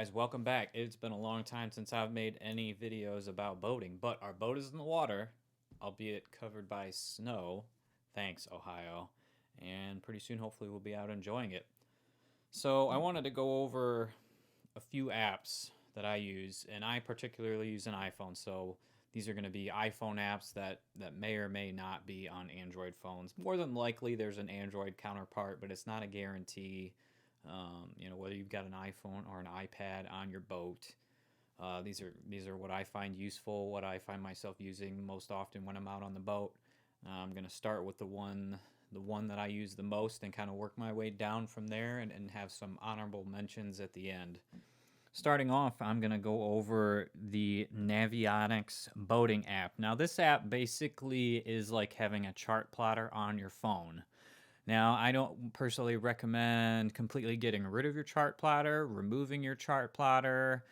guys, welcome back. It's been a long time since I've made any videos about boating, but our boat is in the water, albeit covered by snow. Thanks, Ohio. And pretty soon, hopefully, we'll be out enjoying it. So I wanted to go over a few apps that I use, and I particularly use an iPhone, so these are going to be iPhone apps that may or may not be on Android phones. More than likely, there's an Android counterpart, but it's not a guarantee. Whether you've got an iPhone or an iPad on your boat, these are what I find useful, what I find myself using most often when I'm out on the boat. I'm going to start with the one that I use the most and kind of work my way down from there and have some honorable mentions at the end. Starting off, I'm going to go over the Navionics Boating app. Now, this app basically is like having a chart plotter on your phone. Now, I don't personally recommend completely getting rid of your chart plotter, removing your chart plotter.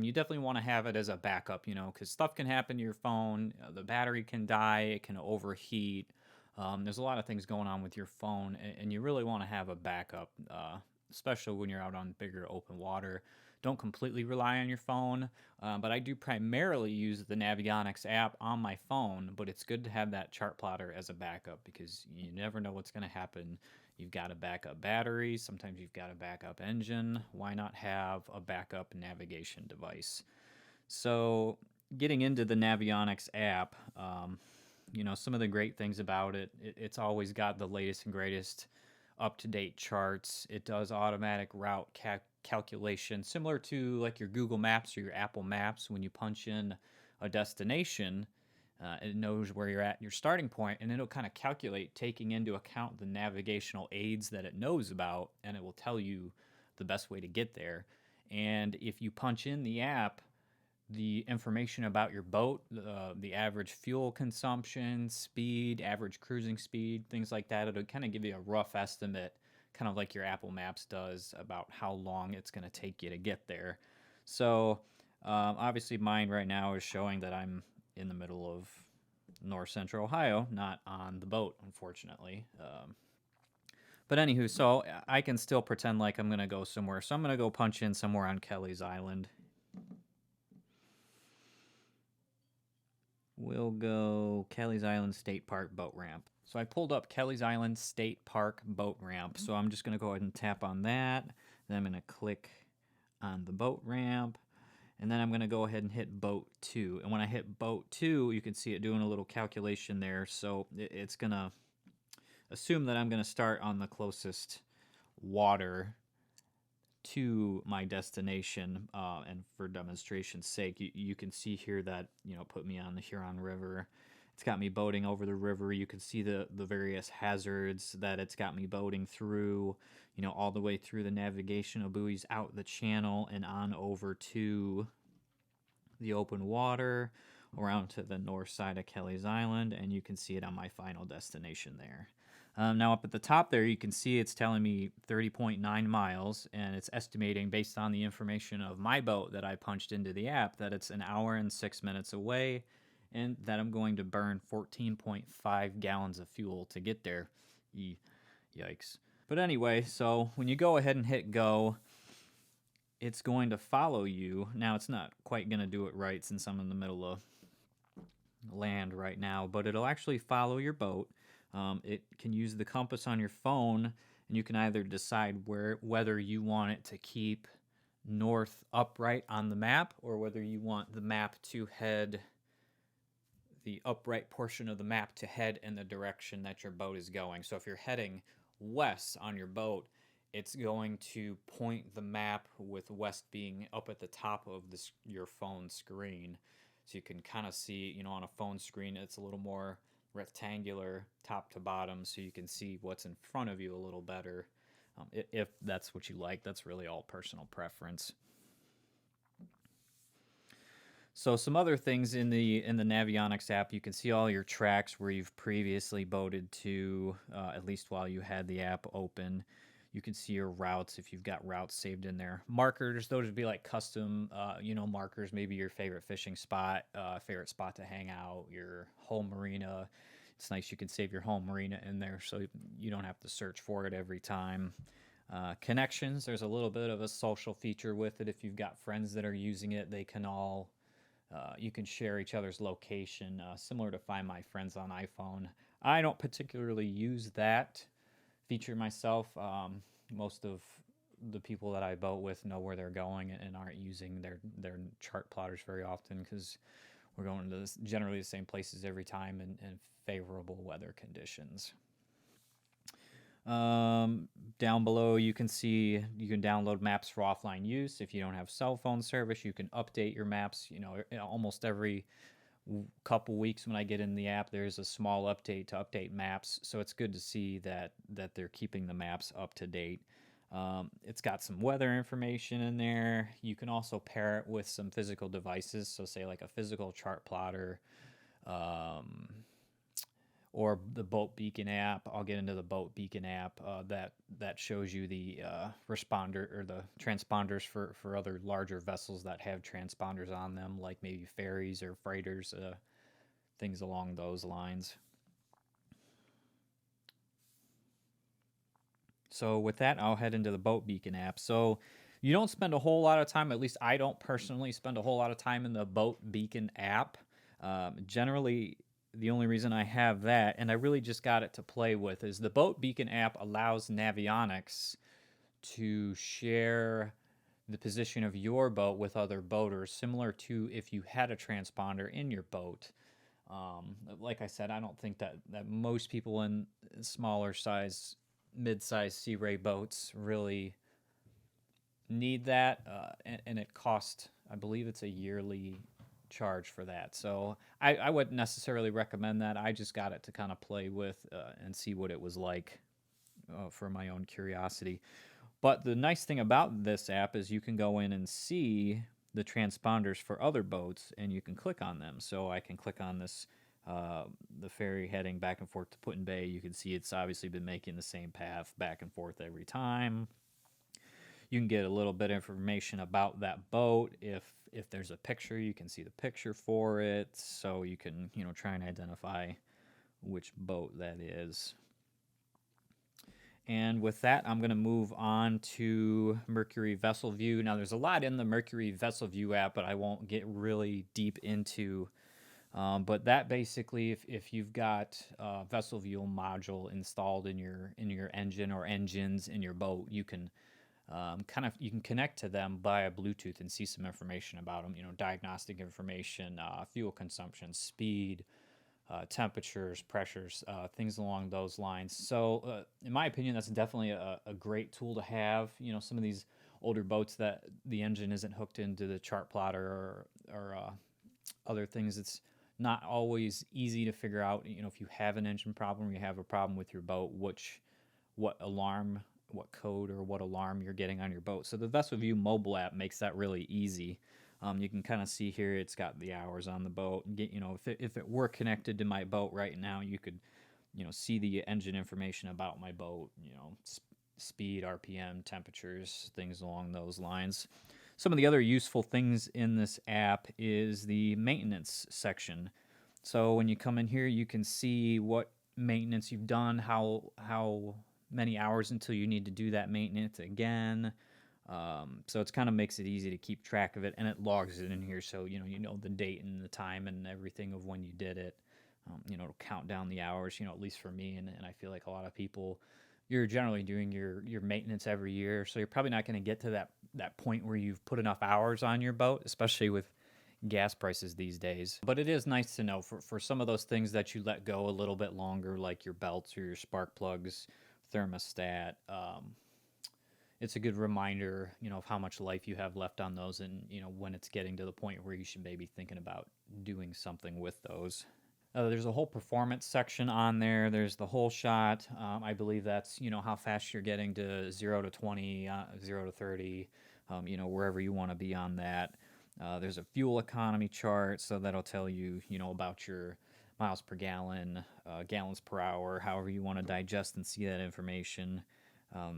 You definitely want to have it as a backup, because stuff can happen to your phone. The battery can die, it can overheat. There's a lot of things going on with your phone, and you really want to have a backup, especially when you're out on bigger open water. Don't completely rely on your phone, but I do primarily use the Navionics app on my phone, but it's good to have that chart plotter as a backup because you never know what's going to happen. You've got a backup battery, sometimes you've got a backup engine. Why not have a backup navigation device? So getting into the Navionics app, some of the great things about it's always got the latest and greatest up-to-date charts. It does automatic route calculation, similar to like your Google Maps or your Apple Maps. When you punch in a destination, it knows where you're at, your starting point, and it'll kind of calculate, taking into account the navigational aids that it knows about, and it will tell you the best way to get there. And if you punch in the app the information about your boat, the average fuel consumption, speed, average cruising speed, things like that, it'll kind of give you a rough estimate, kind of like your Apple Maps does, about how long it's going to take you to get there. So obviously mine right now is showing that I'm in the middle of north central Ohio, not on the boat, unfortunately. But anywho, so I can still pretend like I'm going to go somewhere. So I'm going to go punch in somewhere on Kelly's Island. We'll go Kelly's Island State Park boat ramp. So I pulled up Kelly's Island State Park boat ramp. So I'm just going to go ahead and tap on that. Then I'm going to click on the boat ramp. And then I'm going to go ahead and hit boat 2. And when I hit boat 2, you can see it doing a little calculation there. So it's going to assume that I'm going to start on the closest water to my destination, and for demonstration's sake, you can see here that put me on the Huron River. It's got me boating over the river. You can see the various hazards that it's got me boating through, all the way through the navigational buoys, out the channel and on over to the open water, around to the north side of Kelly's Island, and you can see it on my final destination there. Now up at the top there, you can see it's telling me 30.9 miles, and it's estimating, based on the information of my boat that I punched into the app, that it's an hour and 6 minutes away, and that I'm going to burn 14.5 gallons of fuel to get there. Yikes. But anyway, so when you go ahead and hit go, it's going to follow you. Now, it's not quite going to do it right since I'm in the middle of land right now, but it'll actually follow your boat. It can use the compass on your phone, and you can either decide whether you want it to keep north upright on the map, or whether you want the map to head, the upright portion of the map to head in the direction that your boat is going. So if you're heading west on your boat, it's going to point the map with west being up at the top of your phone screen. So you can kind of see, on a phone screen, it's a little more rectangular top to bottom, so you can see what's in front of you a little better, if that's what you like. That's really all personal preference. So some other things in the Navionics app, you can see all your tracks where you've previously boated to, at least while you had the app open. You can see your routes if you've got routes saved in there. Markers, those would be like custom, markers, maybe your favorite fishing spot, favorite spot to hang out, your home marina. It's nice you can save your home marina in there so you don't have to search for it every time. Connections, there's a little bit of a social feature with it. If you've got friends that are using it, they can all you can share each other's location, similar to Find My Friends on iPhone. I don't particularly use that feature myself. Most of the people that I boat with know where they're going and aren't using their chart plotters very often because we're going to generally the same places every time in favorable weather conditions. Down below, you can see you can download maps for offline use. If you don't have cell phone service, you can update your maps. Almost every couple weeks when I get in the app, there's a small update to update maps. So it's good to see that they're keeping the maps up to date. It's got some weather information in there. You can also pair it with some physical devices. So say like a physical chart plotter, or the Boat Beacon app. I'll get into the Boat Beacon app that shows you the responder or the transponders for other larger vessels that have transponders on them, like maybe ferries or freighters, things along those lines. So with that, I'll head into the Boat Beacon app. So you don't spend a whole lot of time, at least I don't personally spend a whole lot of time in the Boat Beacon app. Generally, the only reason I have that, and I really just got it to play with, is the Boat Beacon app allows Navionics to share the position of your boat with other boaters, similar to if you had a transponder in your boat. Like I said, I don't think that most people in smaller size, mid-sized Sea Ray boats really need that, and it costs, I believe it's a yearly charge for that. So I wouldn't necessarily recommend that. I just got it to kind of play with and see what it was like for my own curiosity. But the nice thing about this app is you can go in and see the transponders for other boats, and you can click on them. So I can click on this, the ferry heading back and forth to Put in Bay. You can see it's obviously been making the same path back and forth every time. You can get a little bit of information about that boat. If there's a picture, you can see the picture for it, so you can try and identify which boat that is. And with that, I'm going to move on to Mercury Vessel View. Now, there's a lot in the Mercury Vessel View app, but I won't get really deep into. But that basically, if you've got a Vessel View module installed in your engine or engines in your boat, you can you can connect to them via Bluetooth and see some information about them. Diagnostic information, fuel consumption, speed, temperatures, pressures, things along those lines. So, in my opinion, that's definitely a great tool to have. Some of these older boats that the engine isn't hooked into the chart plotter or other things, it's not always easy to figure out. If you have an engine problem, or you have a problem with your boat, what alarm, what code, or what alarm you're getting on your boat. So the Vessel View mobile app makes that really easy. You can kind of see here it's got the hours on the boat. And get, if it were connected to my boat right now, you could see the engine information about my boat. Speed, RPM, temperatures, things along those lines. Some of the other useful things in this app is the maintenance section. So when you come in here, you can see what maintenance you've done, how many hours until you need to do that maintenance again. So it kind of makes it easy to keep track of it, and it logs it in here, so you know the date and the time and everything of when you did it. It'll count down the hours. At least for me, and I feel like a lot of people, you're generally doing your maintenance every year, so you're probably not going to get to that point where you've put enough hours on your boat, especially with gas prices these days. But it is nice to know for some of those things that you let go a little bit longer, like your belts or your spark plugs, thermostat. It's a good reminder, of how much life you have left on those, and when it's getting to the point where you should maybe thinking about doing something with those. There's a whole performance section on there. There's the whole shot. I believe that's how fast you're getting to 0 to 20, 0 to 30, wherever you want to be on that. There's a fuel economy chart, so that'll tell you about your miles per gallon, gallons per hour, however you want to digest and see that information.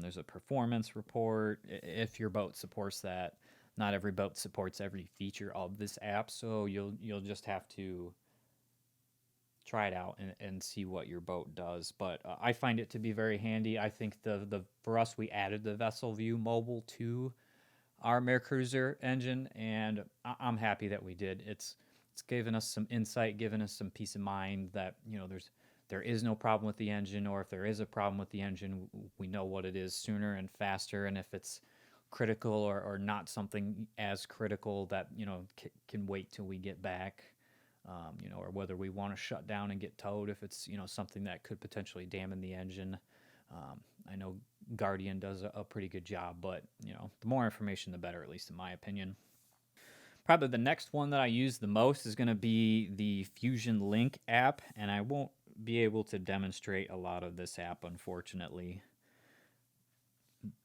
There's a performance report if your boat supports that. Not every boat supports every feature of this app, so you'll just have to try it out and see what your boat does. But I find it to be very handy. I think for us, we added the Vessel View mobile to our Mercruiser engine, and I'm happy that we did. It's given us some insight, given us some peace of mind that there is no problem with the engine, or if there is a problem with the engine, we know what it is sooner and faster, and if it's critical or not something as critical that can wait till we get back, or whether we want to shut down and get towed if it's something that could potentially damage the engine. I know Guardian does a pretty good job, but the more information, the better, at least in my opinion. Probably the next one that I use the most is going to be the Fusion Link app, and I won't be able to demonstrate a lot of this app, unfortunately.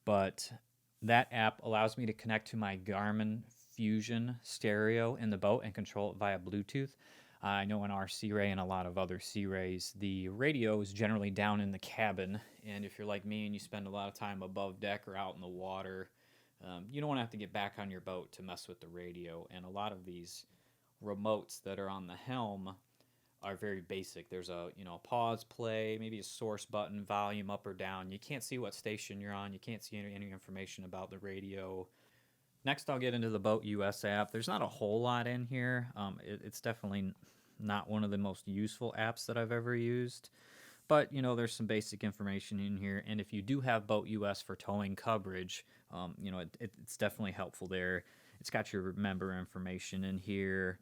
But that app allows me to connect to my Garmin Fusion stereo in the boat and control it via Bluetooth. I know in our Sea Ray and a lot of other Sea Rays, the radio is generally down in the cabin, and if you're like me and you spend a lot of time above deck or out in the water, you don't want to have to get back on your boat to mess with the radio. And a lot of these remotes that are on the helm are very basic. There's a pause, play, maybe a source button, volume up or down. You can't see what station you're on. You can't see any information about the radio. Next, I'll get into the Boat US app. There's not a whole lot in here. It's definitely not one of the most useful apps that I've ever used. But, there's some basic information in here. And if you do have Boat US for towing coverage, it's definitely helpful there. It's got your member information in here,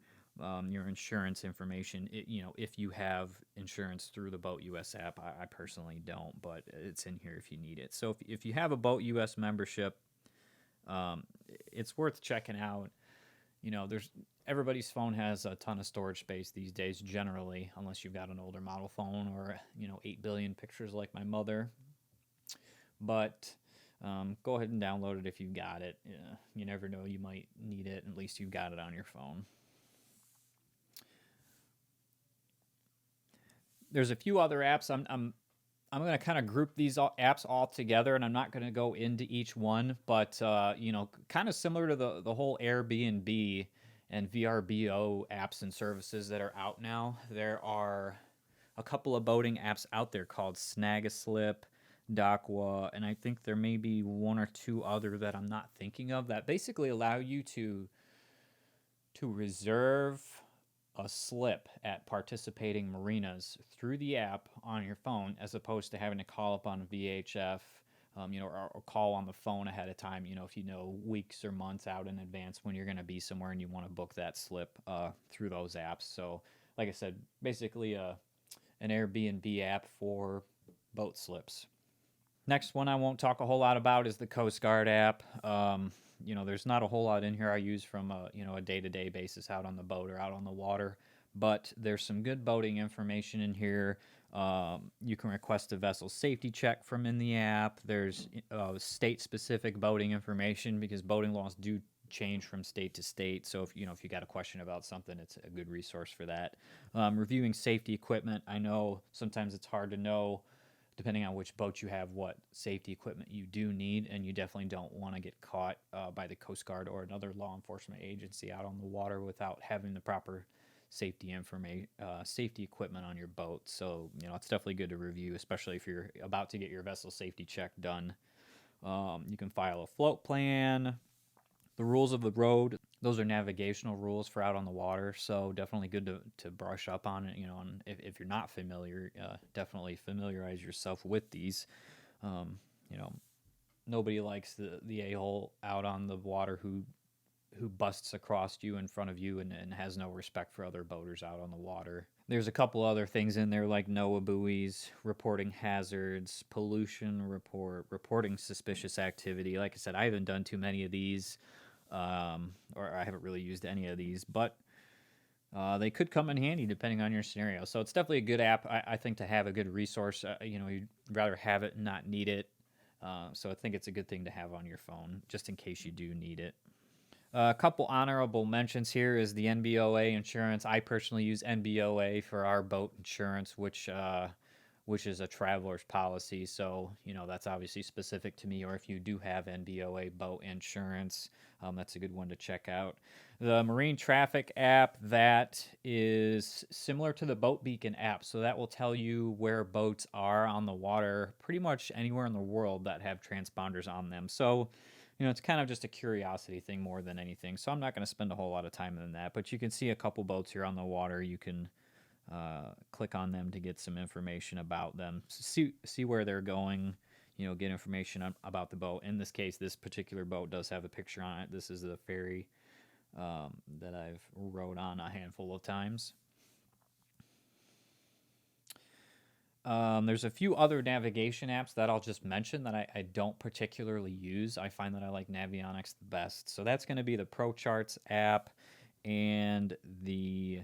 your insurance information. If you have insurance through the Boat US app, I personally don't, but it's in here if you need it. So if you have a Boat US membership, it's worth checking out. Everybody's phone has a ton of storage space these days, generally, unless you've got an older model phone or 8 billion pictures like my mother. But go ahead and download it if you've got it. You never know, you might need it. At least you've got it on your phone. There's a few other apps. I'm going to kind of group these apps all together, and I'm not going to go into each one, but kind of similar to the whole Airbnb and VRBO apps and services that are out now. There are a couple of boating apps out there called Snag-A-Slip, Dockwa, and I think there may be one or two other that I'm not thinking of that basically allow you to reserve a slip at participating marinas through the app on your phone, as opposed to having to call up on VHF, or call on the phone ahead of time, if you know weeks or months out in advance when you're going to be somewhere and you want to book that slip through those apps. So, like I said, basically an Airbnb app for boat slips. Next one I won't talk a whole lot about is the Coast Guard app. There's not a whole lot in here I use from a day-to-day basis out on the boat or out on the water, but there's some good boating information in here. You can request a vessel safety check from in the app. There's state-specific boating information, because boating laws do change from state to state. So if you got a question about something, it's a good resource for that. Reviewing safety equipment. I know sometimes it's hard to know, depending on which boat you have, what safety equipment you do need, and you definitely don't want to get caught by the Coast Guard or another law enforcement agency out on the water without having the proper safety equipment on your boat. So, it's definitely good to review, especially if you're about to get your vessel safety check done. You can file a float plan. The rules of the road, those are navigational rules for out on the water, so definitely good to brush up on it. And if you're not familiar, definitely familiarize yourself with these. Nobody likes the a-hole out on the water who busts across you in front of you and has no respect for other boaters out on the water. There's a couple other things in there like NOAA buoys, reporting hazards, pollution report, reporting suspicious activity. Like I said, I haven't done too many of these, or I haven't really used any of these, but they could come in handy depending on your scenario. So it's definitely a good app, I think, to have a good resource. You'd rather have it and not need it. So I think it's a good thing to have on your phone, just in case you do need it. A couple honorable mentions here is the NBOA insurance. I personally use NBOA for our boat insurance, which which is a traveler's policy. So, that's obviously specific to me. Or if you do have NBOA boat insurance, that's a good one to check out. The Marine Traffic app, that is similar to the Boat Beacon app. So that will tell you where boats are on the water pretty much anywhere in the world that have transponders on them. So, it's kind of just a curiosity thing more than anything. So I'm not going to spend a whole lot of time on that. But you can see a couple boats here on the water. You can click on them to get some information about them. See where they're going. Get information about the boat. In this case, this particular boat does have a picture on it. This is the ferry that I've rode on a handful of times. There's a few other navigation apps that I'll just mention that I don't particularly use. I find that I like Navionics the best. So that's going to be the ProCharts app and the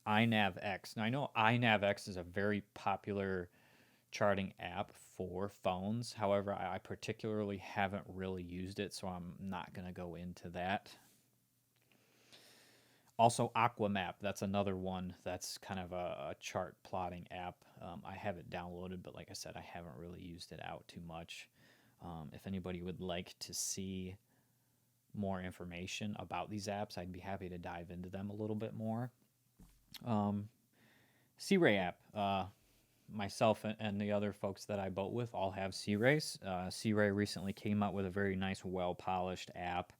iNavX. Now, I know iNavX is a very popular charting app for phones. However, I particularly haven't really used it, so I'm not going to go into that. Also, Aqua Map, that's another one that's kind of a chart plotting app. I have it downloaded, but like I said, I haven't really used it out too much. If anybody would like to see more information about these apps, I'd be happy to dive into them a little bit more. Sea Ray app. Myself and the other folks that I boat with all have Sea Rays. Sea Ray recently came out with a very nice, well-polished app.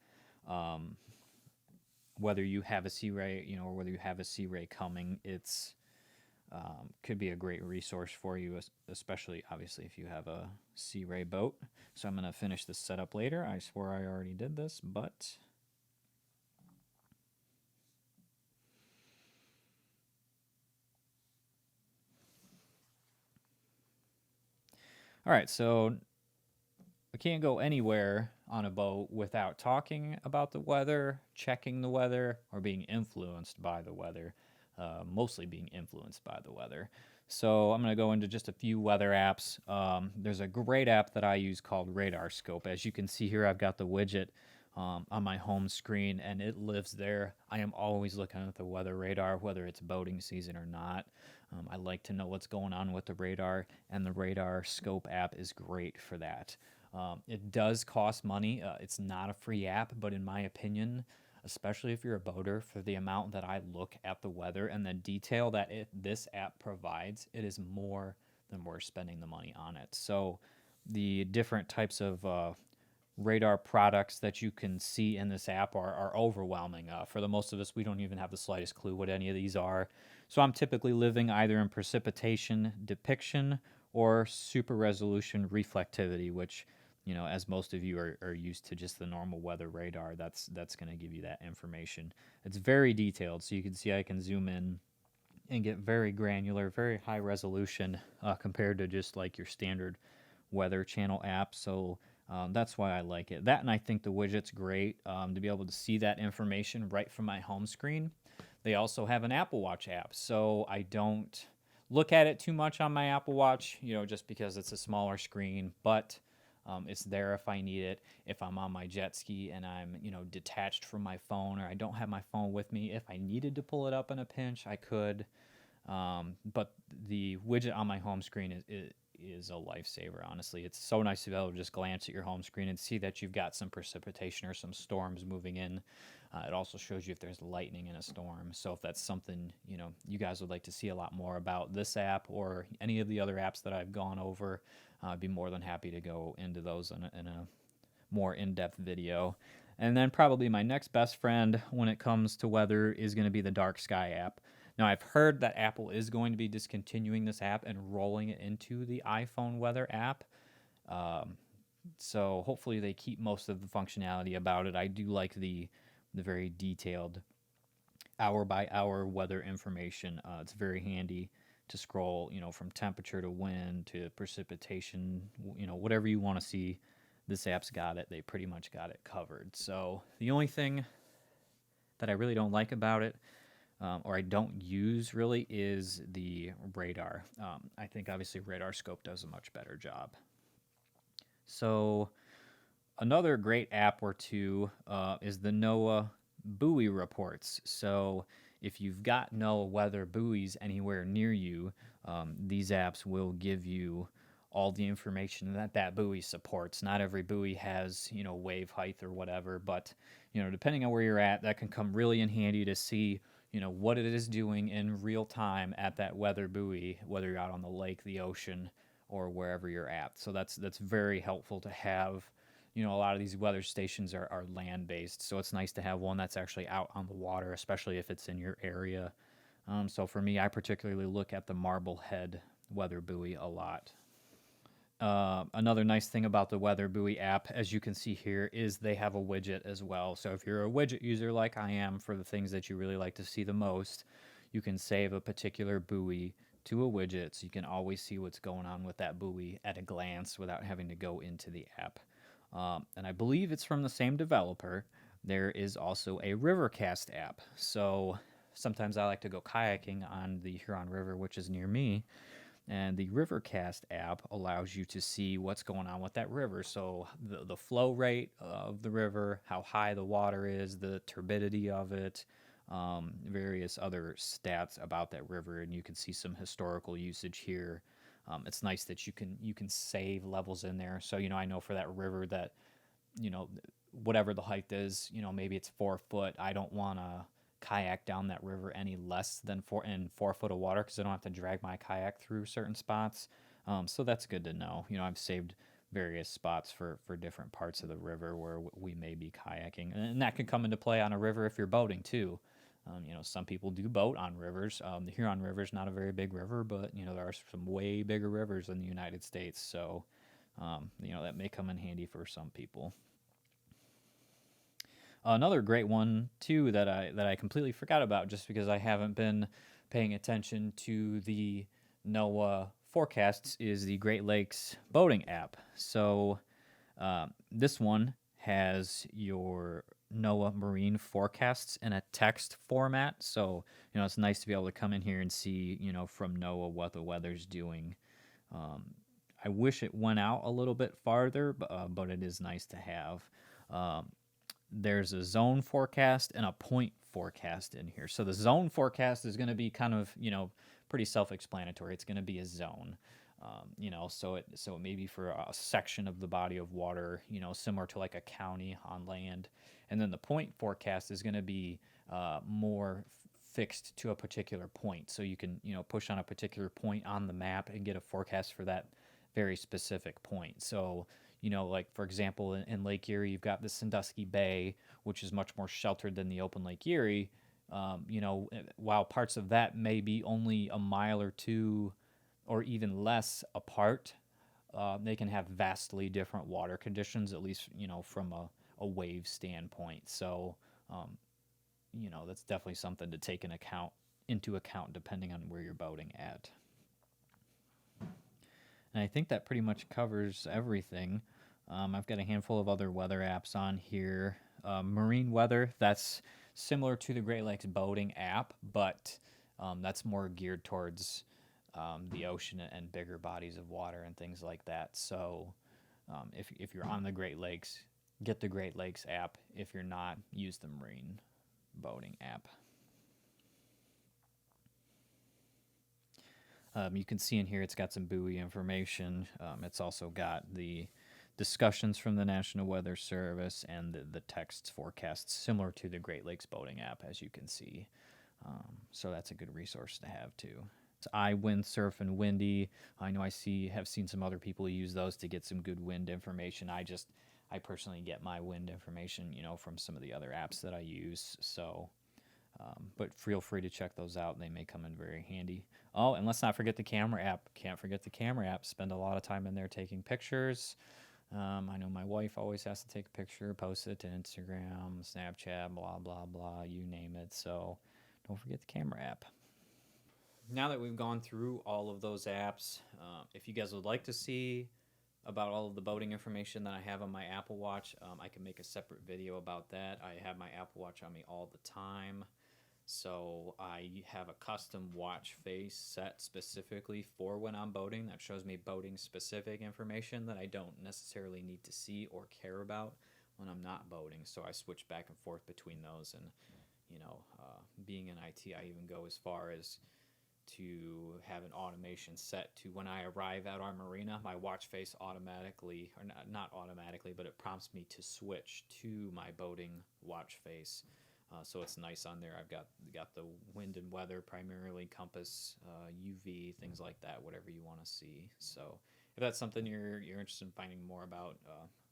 Whether you have a Sea Ray, or whether you have a Sea Ray coming, it's could be a great resource for you, especially obviously if you have a Sea Ray boat. So I'm going to finish this setup later. I swore I already did this, but all right, so we can't go anywhere on a boat without talking about the weather, checking the weather, or being influenced by the weather. Mostly being influenced by the weather. So I'm going to go into just a few weather apps. There's a great app that I use called Radar Scope. As you can see here, I've got the widget on my home screen, and it lives there. I am always looking at the weather radar, whether it's boating season or not. I like to know what's going on with the radar, and the Radar Scope app is great for that. It does cost money. It's not a free app, but in my opinion, especially if you're a boater, for the amount that I look at the weather and the detail that this app provides, it is more than worth spending the money on it. So the different types of radar products that you can see in this app are overwhelming. For the most of us, we don't even have the slightest clue what any of these are. So I'm typically living either in precipitation depiction or super resolution reflectivity, which, as most of you are used to just the normal weather radar, that's going to give you that information. It's very detailed, so you can see I can zoom in and get very granular, very high resolution compared to just like your standard weather channel app. So that's why I like it. That, and I think the widget's great to be able to see that information right from my home screen. They also have an Apple Watch app, so I don't look at it too much on my Apple Watch, just because it's a smaller screen, but it's there if I need it. If I'm on my jet ski and I'm, detached from my phone, or I don't have my phone with me, if I needed to pull it up in a pinch, I could. But the widget on my home screen is a lifesaver, honestly. It's so nice to be able to just glance at your home screen and see that you've got some precipitation or some storms moving in. It also shows you if there's lightning in a storm. So if that's something, you guys would like to see a lot more about this app or any of the other apps that I've gone over, I'd be more than happy to go into those in a more in-depth video. And then probably my next best friend when it comes to weather is going to be the Dark Sky app. Now, I've heard that Apple is going to be discontinuing this app and rolling it into the iPhone weather app. So hopefully they keep most of the functionality about it. I do like the very detailed hour-by-hour weather information. It's very handy to scroll, from temperature to wind to precipitation, whatever you want to see. This app's got it. They pretty much got it covered. So the only thing that I really don't like about it, or I don't use really, is the radar. I think obviously Radar Scope does a much better job. So another great app or two is the NOAA buoy reports. So if you've got no weather buoys anywhere near you, these apps will give you all the information that that buoy supports. Not every buoy has, wave height or whatever, but, depending on where you're at, that can come really in handy to see, what it is doing in real time at that weather buoy, whether you're out on the lake, the ocean, or wherever you're at. So that's very helpful to have. A lot of these weather stations are land-based, so it's nice to have one that's actually out on the water, especially if it's in your area. So for me, I particularly look at the Marblehead weather buoy a lot. Another nice thing about the Weather Buoy app, as you can see here, is they have a widget as well. So if you're a widget user like I am for the things that you really like to see the most, you can save a particular buoy to a widget so you can always see what's going on with that buoy at a glance without having to go into the app. And I believe it's from the same developer. There is also a Rivercast app. So sometimes I like to go kayaking on the Huron River, which is near me. And the Rivercast app allows you to see what's going on with that river. So the flow rate of the river, how high the water is, the turbidity of it, various other stats about that river, and you can see some historical usage here. It's nice that you can save levels in there. So I know for that river that whatever the height is, maybe it's 4 foot. I don't want to kayak down that river any less than 4 foot of water because I don't have to drag my kayak through certain spots. So that's good to know. I've saved various spots for different parts of the river where we may be kayaking, and that can come into play on a river if you're boating too. Some people do boat on rivers. The Huron River is not a very big river, but there are some way bigger rivers in the United States, so that may come in handy for some people. Another great one too that I completely forgot about just because I haven't been paying attention to the NOAA forecasts is the Great Lakes Boating app. So this one has your NOAA marine forecasts in a text format. So it's nice to be able to come in here and see from NOAA what the weather's doing. I wish it went out a little bit farther, but it is nice to have. There's a zone forecast and a point forecast in here. So the zone forecast is going to be kind of, pretty self-explanatory. It's going to be a zone, so it may be for a section of the body of water, similar to like a county on land. And then the point forecast is going to be more fixed to a particular point. So you can, push on a particular point on the map and get a forecast for that very specific point. So like for example, in Lake Erie, you've got the Sandusky Bay, which is much more sheltered than the open Lake Erie. While parts of that may be only a mile or two or even less apart, they can have vastly different water conditions, at least, from a wave standpoint. So, that's definitely something to take into account depending on where you're boating at. And I think that pretty much covers everything. I've got a handful of other weather apps on here. Marine weather, that's similar to the Great Lakes Boating app, but that's more geared towards the ocean and bigger bodies of water and things like that. So if you're on the Great Lakes, get the Great Lakes app. If you're not, use the Marine Boating app. You can see in here it's got some buoy information. It's also got the discussions from the National Weather Service and the text forecasts similar to the Great Lakes Boating app, as you can see. So that's a good resource to have too. It's iWind, Surf, and Windy. I know have seen some other people use those to get some good wind information. I personally get my wind information, from some of the other apps that I use. So, but feel free to check those out. They may come in very handy. Oh, and let's not forget the camera app. Can't forget the camera app. Spend a lot of time in there taking pictures. I know my wife always has to take a picture, post it to Instagram, Snapchat, blah, blah, blah, you name it. So don't forget the camera app. Now that we've gone through all of those apps, if you guys would like to see about all of the boating information that I have on my Apple Watch, I can make a separate video about that. I have my Apple Watch on me all the time. So I have a custom watch face set specifically for when I'm boating that shows me boating specific information that I don't necessarily need to see or care about when I'm not boating. So I switch back and forth between those, and being in IT, I even go as far as to have an automation set to when I arrive at our marina, my watch face automatically, or not automatically, but it prompts me to switch to my boating watch face. So it's nice on there. I've got the wind and weather, primarily compass, UV, things like that, whatever you want to see. So if that's something you're interested in finding more about,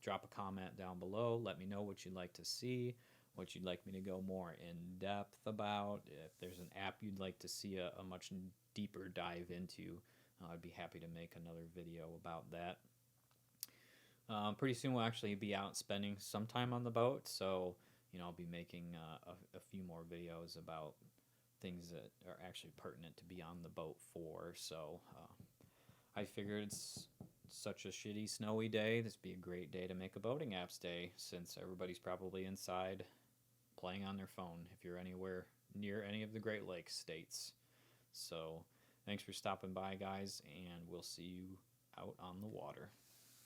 drop a comment down below. Let me know what you'd like to see, what you'd like me to go more in depth about. If there's an app you'd like to see a much deeper dive into, I'd be happy to make another video about that. Pretty soon we'll actually be out spending some time on the boat, so I'll be making a few more videos about things that are actually pertinent to be on the boat for. So I figured it's such a shitty snowy day, this would be a great day to make a boating apps day, since everybody's probably inside playing on their phone if you're anywhere near any of the Great Lakes states. So thanks for stopping by, guys, and we'll see you out on the water.